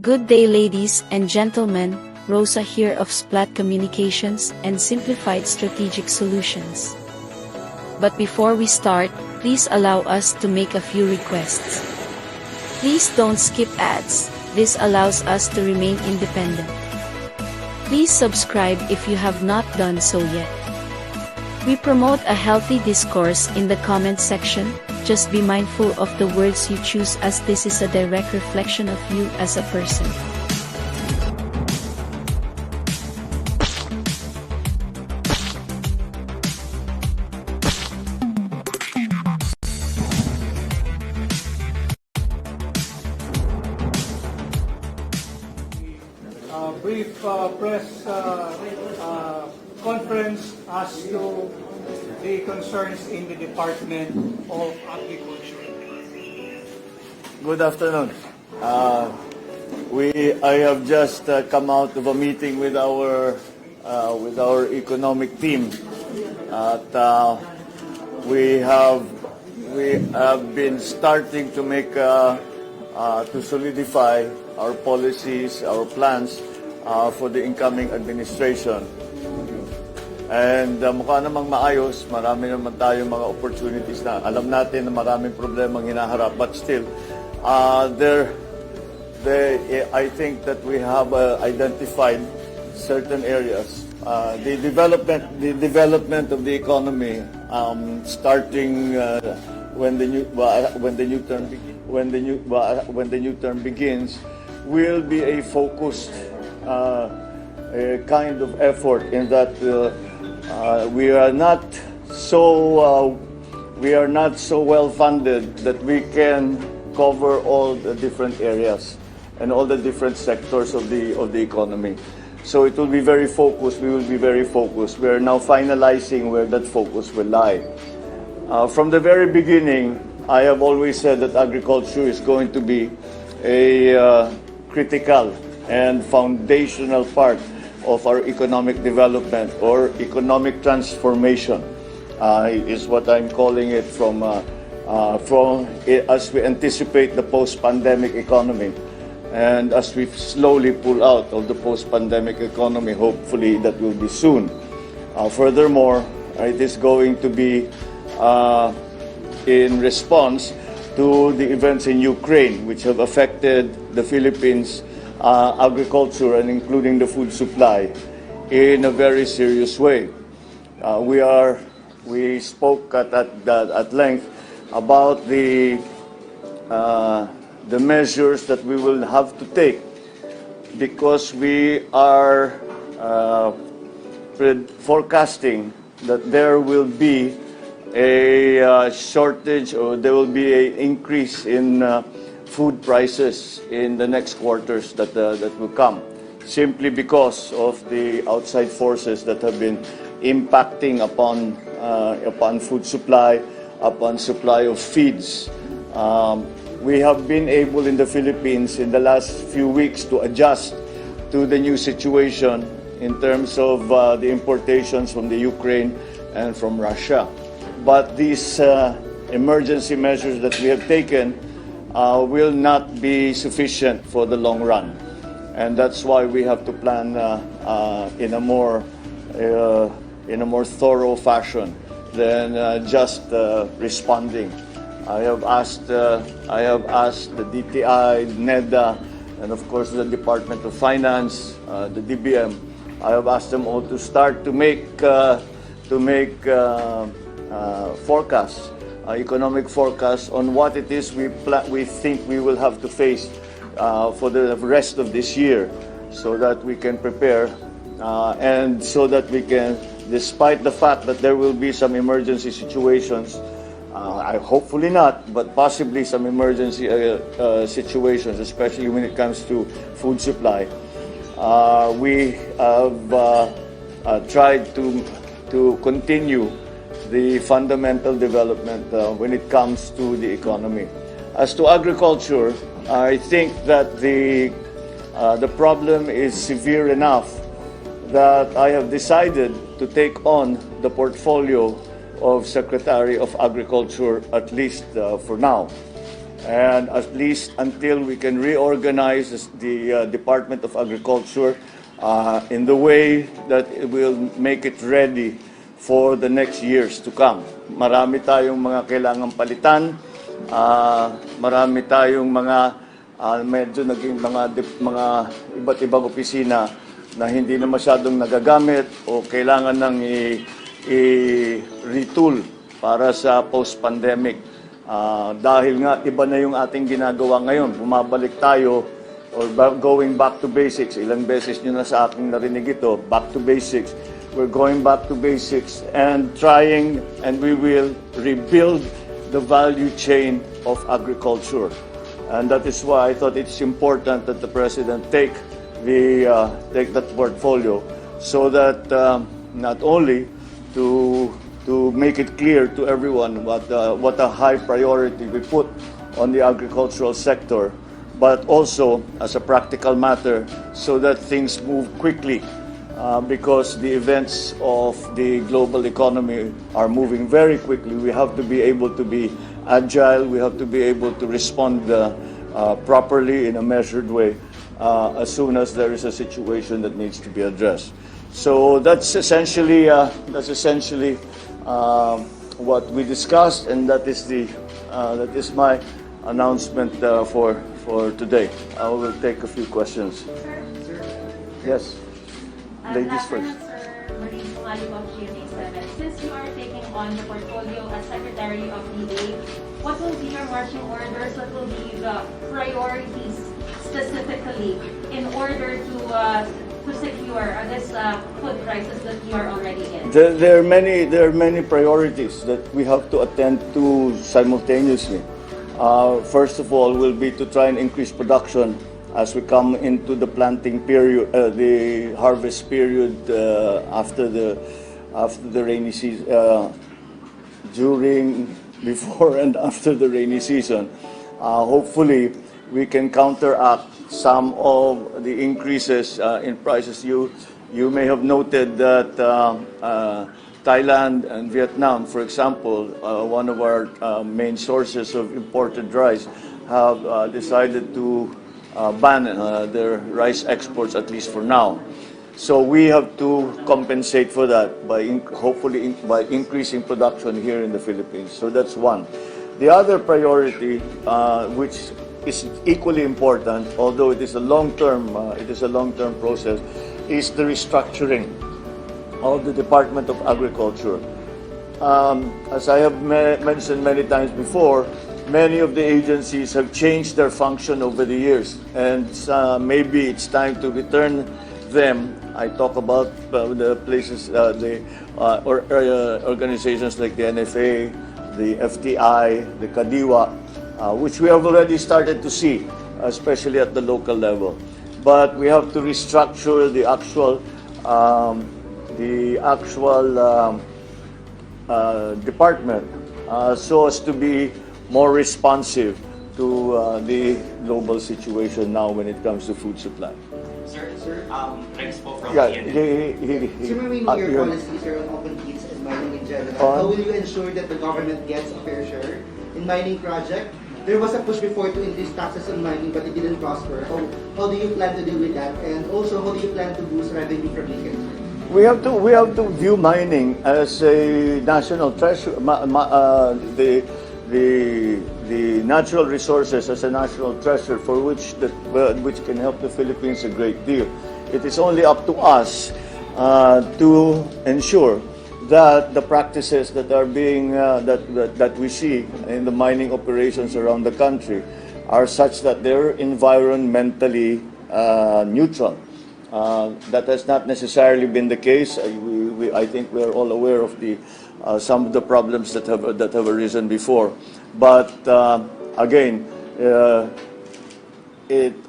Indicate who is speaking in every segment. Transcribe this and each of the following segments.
Speaker 1: Good day, ladies and gentlemen. Rosa here of Splat Communications and Simplified Strategic Solutions. But before we start, please allow us to make a few requests. Please don't skip ads. This allows us to remain independent. Please subscribe if you have not done so yet. We promote a healthy discourse in the comment section. Just be mindful of the words you choose, as this is a direct reflection of you as a person.
Speaker 2: Brief press conference as to the concerns in the Department of Agriculture.
Speaker 3: Good afternoon. I have just come out of a meeting with our economic team. We have been starting to make to solidify our policies, our plans for the incoming administration. And mukha namang maayos, marami naman tayong mga opportunities na alam natin na maraming problemang hinaharap, but still, I think that we have identified certain areas. The development of the economy, starting when the new term begins, will be a focused kind of effort in that we are not so well funded that we can cover all the different areas and all the different sectors of the economy. So it will be very focused. We will be very focused. We are now finalizing where that focus will lie. From the very beginning, I have always said that agriculture is going to be a critical and foundational part of our economic development or economic transformation, is what I'm calling it as we anticipate the post-pandemic economy. And as we slowly pull out of the post-pandemic economy, hopefully that will be soon. Furthermore, it is going to be in response to the events in Ukraine, which have affected the Philippines agriculture and including the food supply in a very serious way. We spoke at length about the measures that we will have to take, because we are forecasting that there will be a shortage, or there will be an increase in food prices in the next quarters that will come, simply because of the outside forces that have been impacting upon food supply, upon supply of feeds. We have been able in the Philippines in the last few weeks to adjust to the new situation in terms of the importations from the Ukraine and from Russia. But these emergency measures that we have taken will not be sufficient for the long run, and that's why we have to plan in a more thorough fashion than just responding. I have asked the DTI, NEDA, and of course the Department of Finance, the DBM. I have asked them all to start to make forecasts, economic forecasts on what it is we think we will have to face for the rest of this year, so that we can prepare and so that we can, despite the fact that there will be some emergency situations, hopefully not, but possibly some emergency situations, especially when it comes to food supply. We have tried to continue the fundamental development when it comes to the economy. As to agriculture, I think that the problem is severe enough that I have decided to take on the portfolio of Secretary of Agriculture, at least for now. And at least until we can reorganize the Department of Agriculture in the way that it will make it ready for the next years to come. Marami tayong mga kailangang palitan, marami tayong mga medyo naging mga iba't ibang opisina na hindi na masyadong nagagamit o kailangan nang i-retool para sa post-pandemic. Dahil nga iba na yung ating ginagawa ngayon, bumabalik tayo or going back to basics. Ilang beses nyo na sa aking narinig ito, back to basics. We're going back to basics and trying, and we will rebuild the value chain of agriculture. And that is why I thought it's important that the President take that portfolio so that not only to make it clear to everyone what a high priority we put on the agricultural sector, but also as a practical matter so that things move quickly because the events of the global economy are moving very quickly. We have to be able to be agile, we have to be able to respond properly in a measured way as soon as there is a situation that needs to be addressed. So that's essentially what we discussed, and that is my announcement for today. I will take a few questions.
Speaker 4: Sir.
Speaker 3: Yes, ladies first.
Speaker 4: Since you are taking on the portfolio as Secretary of DA, what will be your marching orders? What will be the priorities specifically in order to secure this food crisis that you are already in?
Speaker 3: There are many priorities that we have to attend to simultaneously. First of all, will be to try and increase production as we come into the planting period, the harvest period after the rainy season, before and after the rainy season. Hopefully, we can counteract some of the increases in prices. You may have noted that Thailand and Vietnam, for example, one of our main sources of imported rice, have decided to ban their rice exports, at least for now. So we have to compensate for that by hopefully by increasing production here in the Philippines. So that's one. The other priority, which is equally important, although it is a long-term process, is the restructuring of the Department of Agriculture. As I have mentioned many times before, many of the agencies have changed their function over the years, and maybe it's time to return them. I talk about the places, organizations like the NFA, the FTI, the Kadiwa, which we have already started to see, especially at the local level. But we have to restructure the actual department so as to be more responsive to the global situation now when it comes to food supply.
Speaker 5: Sir, Rex po from
Speaker 3: Yeah,
Speaker 5: CNN.
Speaker 6: Sir, may know your policies on open pits and mining in general. How will you ensure that the government gets a fair share in mining project? There was a push before to increase taxes on mining, but it didn't prosper. How do you plan to deal with that? And also, how do you plan to boost revenue from leakage?
Speaker 3: We have to view mining as a national treasure. The natural resources as a national treasure for which can help the Philippines a great deal. It is only up to us to ensure that the practices that are being that we see in the mining operations around the country are such that they're environmentally neutral. That has not necessarily been the case. I think we are all aware of some of the problems that have arisen before. But again,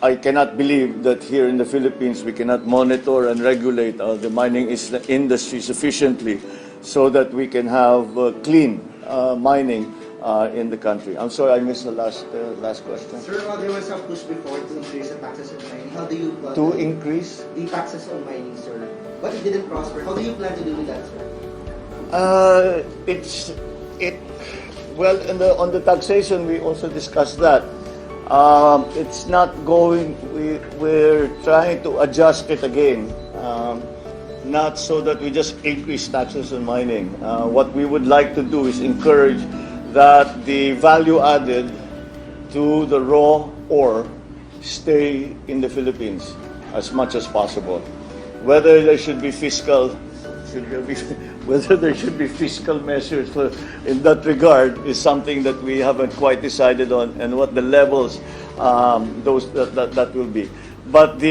Speaker 3: I cannot believe that here in the Philippines we cannot monitor and regulate the mining industry sufficiently so that we can have clean mining in the country. I'm sorry, I missed the last question.
Speaker 6: Sir, there was a push before to increase the taxes on mining. How do you plan
Speaker 3: To increase?
Speaker 6: the taxes on mining, sir? But it didn't prosper. How do you plan to deal with that, sir?
Speaker 3: Well, on the taxation, we also discussed that. It's not going. We're trying to adjust it again, not so that we just increase taxes on mining. What we would like to do is encourage that the value added to the raw ore stay in the Philippines as much as possible. Whether there should be whether there should be fiscal measures in that regard is something that we haven't quite decided on, and what the levels that will be. But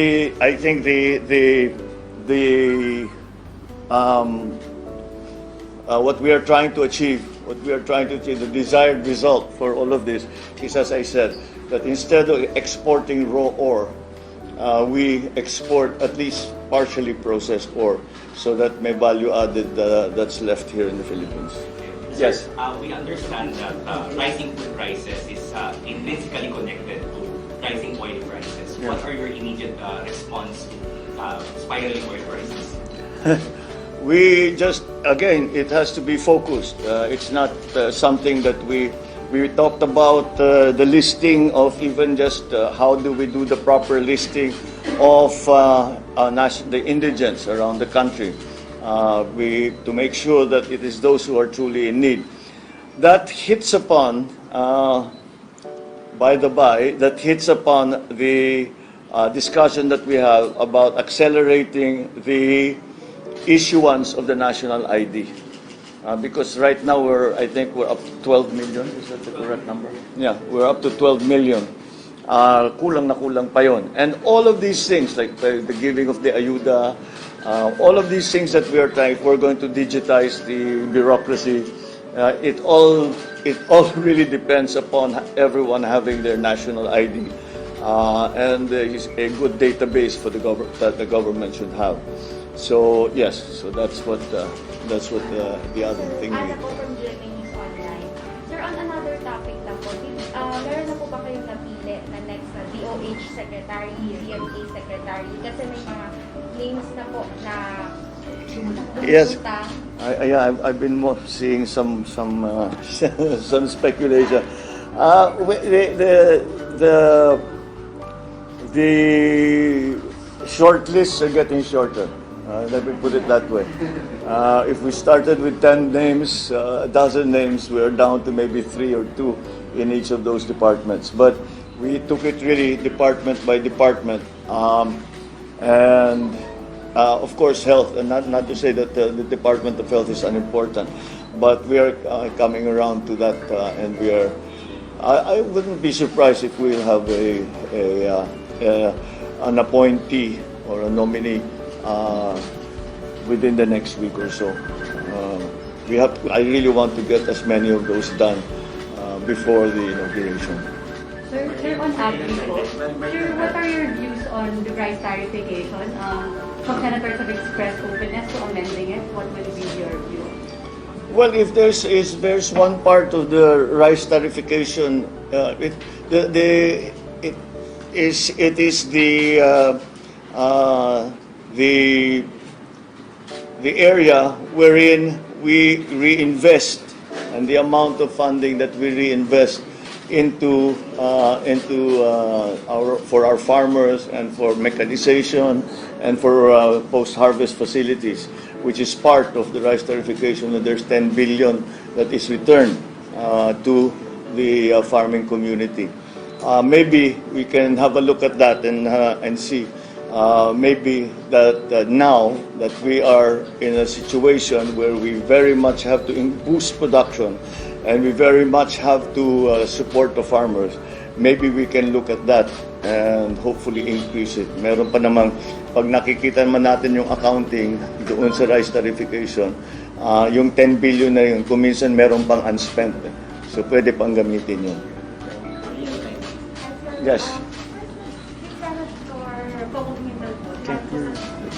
Speaker 3: I think what we are trying to achieve, the desired result for all of this is, as I said, that instead of exporting raw ore, we export at least partially processed ore, so that may value added that's left here in the Philippines. Yes.
Speaker 5: We understand that rising food prices is intrinsically connected to rising oil prices.
Speaker 3: Yeah.
Speaker 5: What are your immediate response to spiraling oil prices?
Speaker 3: We just, again, it has to be focused. It's not something that we talked about the listing of even just how do we do the proper listing of the indigents around the country. To make sure that it is those who are truly in need. That hits upon, that hits upon the discussion that we have about accelerating the issuance of the national ID. Because right now I think we're up to 12 million. Is that the correct number? Yeah, we're up to 12 million. Kulang na kulang pa yon. And all of these things, like the giving of the ayuda, all of these things that we are trying, we're going to digitize the bureaucracy. It all really depends upon everyone having their national ID, and is a good database for that the government should have. So yes, so that's what the other thing.
Speaker 7: Ana po from Germany's online. Sir, on another topic lang po, meron na po ba kayong napili na next na DOH Secretary, DMA Secretary? Kasi may mga names na po na
Speaker 3: Yes, I've been seeing some some speculation. The short lists are getting shorter. Let me put it that way. If we started with 10 names, a dozen names, we're down to maybe 3 or 2 in each of those departments. But we took it really department by department. And of course, health, and not to say that the Department of Health is unimportant, but we are coming around to that, and we are. I wouldn't be surprised if we'll have an appointee or a nominee within the next week or so. I really want to get as many of those done before the inauguration.
Speaker 4: Sir, on agri po, sir, what are your views on the rice tariffication? Some senators have expressed openness to amending it. What will be your view?
Speaker 3: Well, if there's one part of the rice tariffication, it is the area wherein we reinvest, and the amount of funding that we reinvest into our farmers and for mechanization and for post-harvest facilities, which is part of the rice tariffication. And there's 10 billion that is returned to the farming community. Maybe we can have a look at that and see. Maybe that now that we are in a situation where we very much have to boost production and we very much have to support the farmers, maybe we can look at that and hopefully increase it. Meron pa namang, pag nakikita naman natin yung accounting doon sa rice tariffication, yung 10 billion na yun, kung minsan meron pang unspent. So pwede pang gamitin yun. Yes.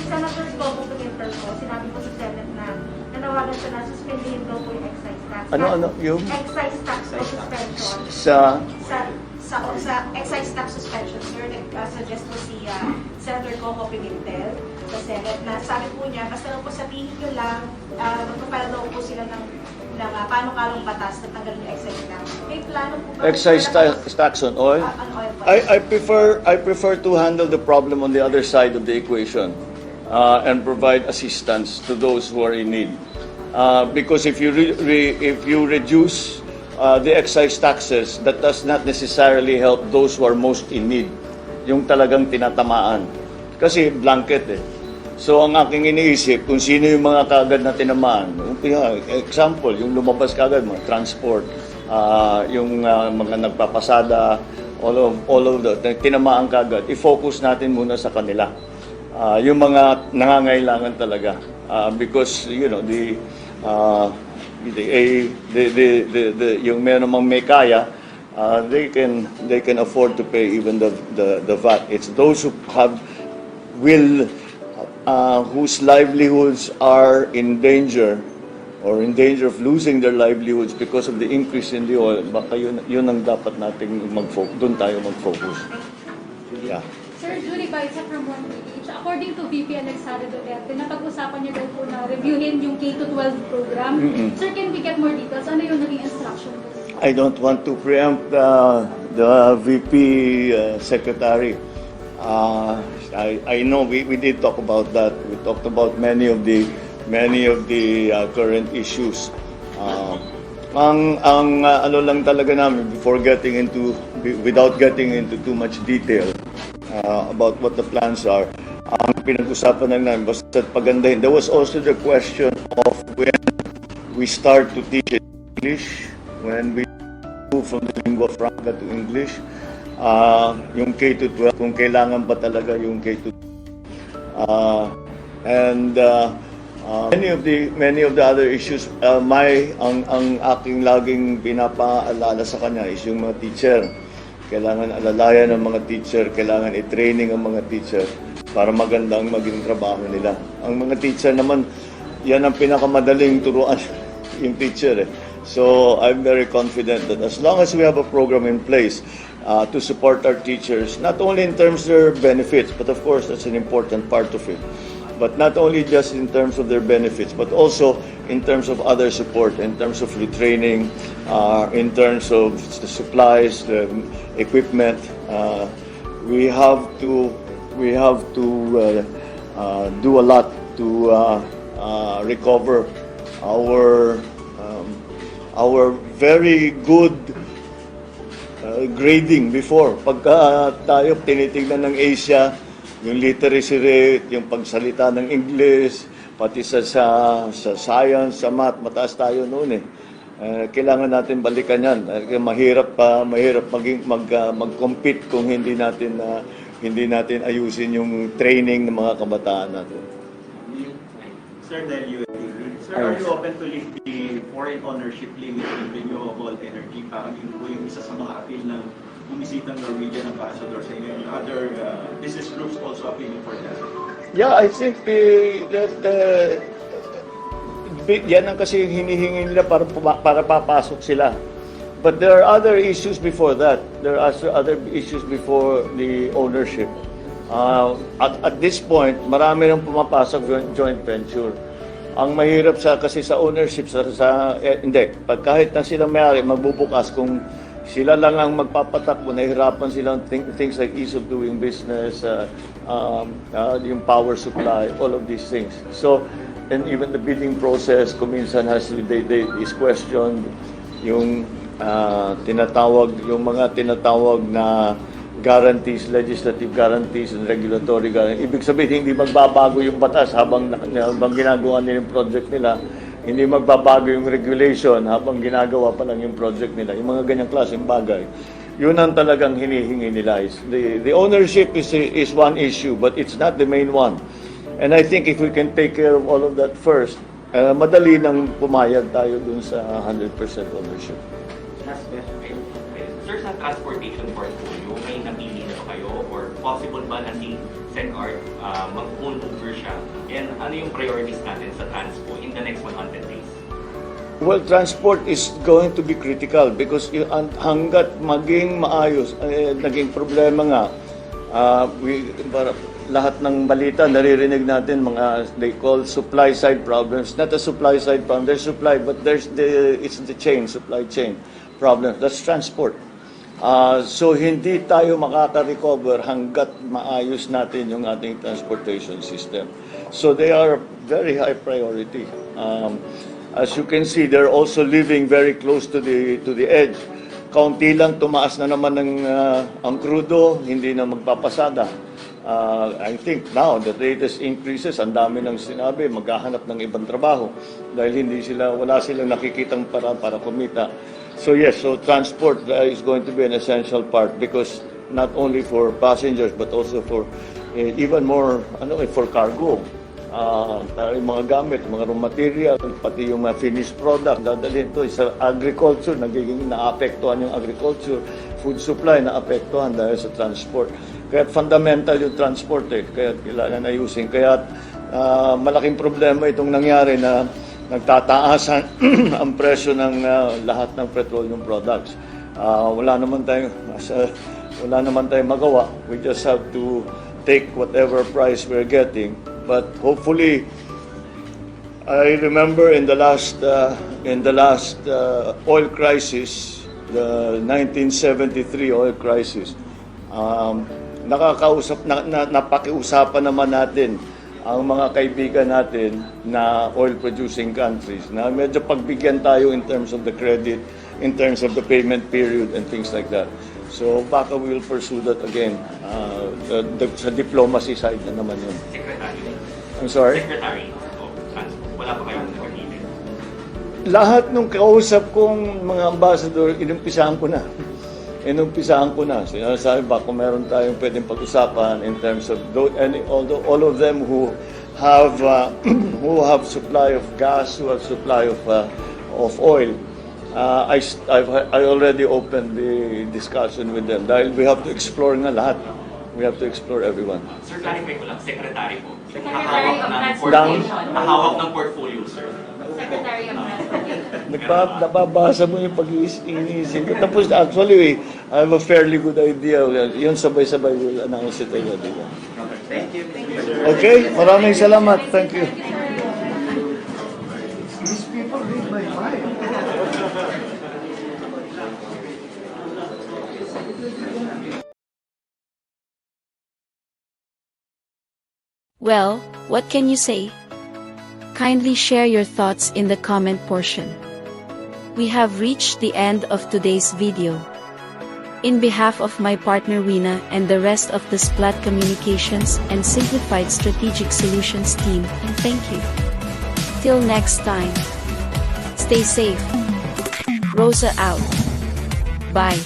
Speaker 7: Senator Pamumunuan po, sinabi po sa Senate na nanawagan siya na suspendihin daw po yung excise tax.
Speaker 3: Ano? Yung?
Speaker 7: Excise tax suspension.
Speaker 3: Sa
Speaker 7: excise tax suspension, sir, nag-suggest po si Senator Coco Pimentel sa Senate na sabi po niya, basta lang po sabihin nyo lang, magpapala daw po sila ng
Speaker 8: ng panukalang batas na tanggalin yung excise tax. May plano po ba?
Speaker 3: Excise tax on oil?
Speaker 8: On oil po.
Speaker 3: I prefer to handle the problem on the other side of the equation and provide assistance to those who are in need. Because if you reduce the excise taxes, that does not necessarily help those who are most in need, yung talagang tinatamaan. Kasi blanket eh. So ang aking iniisip, kung sino yung mga kagad na tinamaan, example, yung lumabas kagad, mga transport, yung mga nagpapasada, all of the tinamaan kagad, i-focus natin muna sa kanila. Yung mga nangangailangan talaga. Because, you know, yung namang may kaya, they can afford to pay even the VAT. It's those who whose livelihoods are in danger or in danger of losing their livelihoods because of the increase in the oil, baka yun ang dapat nating doon tayo mag-focus. Yeah.
Speaker 9: Sir, Julie Baisa from 1PH, according to VP Alexandra Duterte, napag-usapan niyo daw po na reviewin yung K-12 program. Sir, can we get more details? Ano yung naging instruction?
Speaker 3: I don't want to preempt the VP secretary. I know we did talk about that. We talked about many of the current issues. Ano lang talaga namin without getting into too much detail about what the plans are. Ang pinag-usapan lang namin basta pagandahin. There was also the question of when we start to teach English, when we move from the lingua franca to English. Yung K-12, kung kailangan ba talaga yung K-12. Many of the other issues, ang aking laging pinapaalala sa kanya is yung mga teacher. Kailangan alalayan ng mga teacher, kailangan i-training ang mga teacher para magandang maging trabaho nila. Ang mga teacher naman, yan ang pinakamadaling turuan yung teacher eh. So I'm very confident that as long as we have a program in place to support our teachers, not only in terms of their benefits, but of course that's an important part of it, but not only just in terms of their benefits, but also in terms of other support, in terms of retraining, in terms of the supplies, the equipment. We have to do a lot to recover our very good grading before. Pagka tayo tinitingnan ng Asia, yung literacy rate, yung pagsalita ng English, pati sa science, sa math, mataas tayo noon eh. Kailangan natin balikan yan. Mahirap mag-compete kung hindi natin ayusin yung training ng mga kabataan natin.
Speaker 10: Sir, are you open to lift the foreign ownership limit in renewable energy? Parang yun po yung isa sa mga appeal ng bumisitang Norwegian ambassadors and other business groups also appealing for that.
Speaker 3: Yeah, I think yan ang kasi hinihingi nila para papasok sila. But there are other issues before that. There are other issues before the ownership. At this point, marami nang pumapasok joint venture. Ang mahirap kasi sa ownership hindi. Pag kahit na sila may-ari, magbubukas kung sila lang ang magpapatakbo, nahihirapan silang things like ease of doing business, yung power supply, all of these things. So, and even the bidding process, kuminsan is questioned, yung mga tinatawag na guarantees, legislative guarantees and regulatory guarantees. Ibig sabihin, hindi magbabago yung batas habang ginagawa nila yung project nila. Hindi magbabago yung regulation habang ginagawa pa lang yung project nila. Yung mga ganyang klaseng bagay. Yun ang talagang hinihingi nila. The ownership is one issue, but it's not the main one. And I think if we can take care of all of that first, madali nang pumayag tayo dun sa 100% ownership.
Speaker 5: Sir, sa transportation portfolio, may napili na kayo or possible ba na si Sen.Art mag-pull over siya? And ano yung priorities natin sa transport in the next 100 days?
Speaker 3: Well, transport is going to be critical because hanggat maging maayos, naging problema nga, lahat ng balita, naririnig natin mga they call supply side problems. Not a supply side problem, there's supply, but it's the supply chain problem. That's transport. So hindi tayo makaka-recover hanggat maayos natin yung ating transportation system. So they are very high priority. As you can see, they're also living very close to the edge. Kaunti lang tumaas na naman ang crudo, hindi na magpapasada. I think now the latest increases, ang dami nang sinabi, maghahanap ng ibang trabaho dahil wala silang nakikitang para kumita. So yes, so transport is going to be an essential part because not only for passengers but also for even more for cargo. Yung mga gamit, mga raw material, pati yung mga finished product, dadalhin ito sa agriculture, naapektuhan yung agriculture, food supply naapektuhan dahil sa transport. Kaya fundamental yung transport kaya kailangan ayusin. Kaya malaking problema itong nangyari na nagtataasan ang presyo ng lahat ng petroleum products. Wala naman tayong magawa. We just have to take whatever price we're getting. But hopefully, I remember in the last oil crisis, the 1973 oil crisis, napakiusapan naman natin ang mga kaibigan natin na oil-producing countries na medyo pagbigyan tayo in terms of the credit, in terms of the payment period and things like that. So baka we will pursue that again. Sa diplomacy side na naman yun.
Speaker 5: Secretary.
Speaker 3: I'm sorry?
Speaker 5: Secretary of Transport. Wala pa kayong nag-agreement?
Speaker 3: Lahat nung kausap kong mga ambassador, inumpisahan ko na. Sinasabi ba kung meron tayong pwedeng pag-usapan in terms of all of them who have supply of gas, who have supply of oil. I already opened the discussion with them dahil we have to explore nga lahat. We have to explore everyone.
Speaker 5: Sir, clarify ko lang, Secretary po.
Speaker 4: Secretary of
Speaker 5: Nahawak ng portfolio, sir.
Speaker 4: Secretary of Transportation.
Speaker 3: Nababasa mo yung pag-iisip ko. Tapos actually, I have a fairly good idea. Yun sabay-sabay will announce it agad.
Speaker 10: Thank you.
Speaker 3: Okay, maraming salamat. Thank you.
Speaker 6: These people read my mind.
Speaker 1: Well, what can you say? Kindly share your thoughts in the comment portion. We have reached the end of today's video. In behalf of my partner Rina and the rest of the Splat Communications and Simplified Strategic Solutions team, thank you. Till next time. Stay safe. Rosa out. Bye.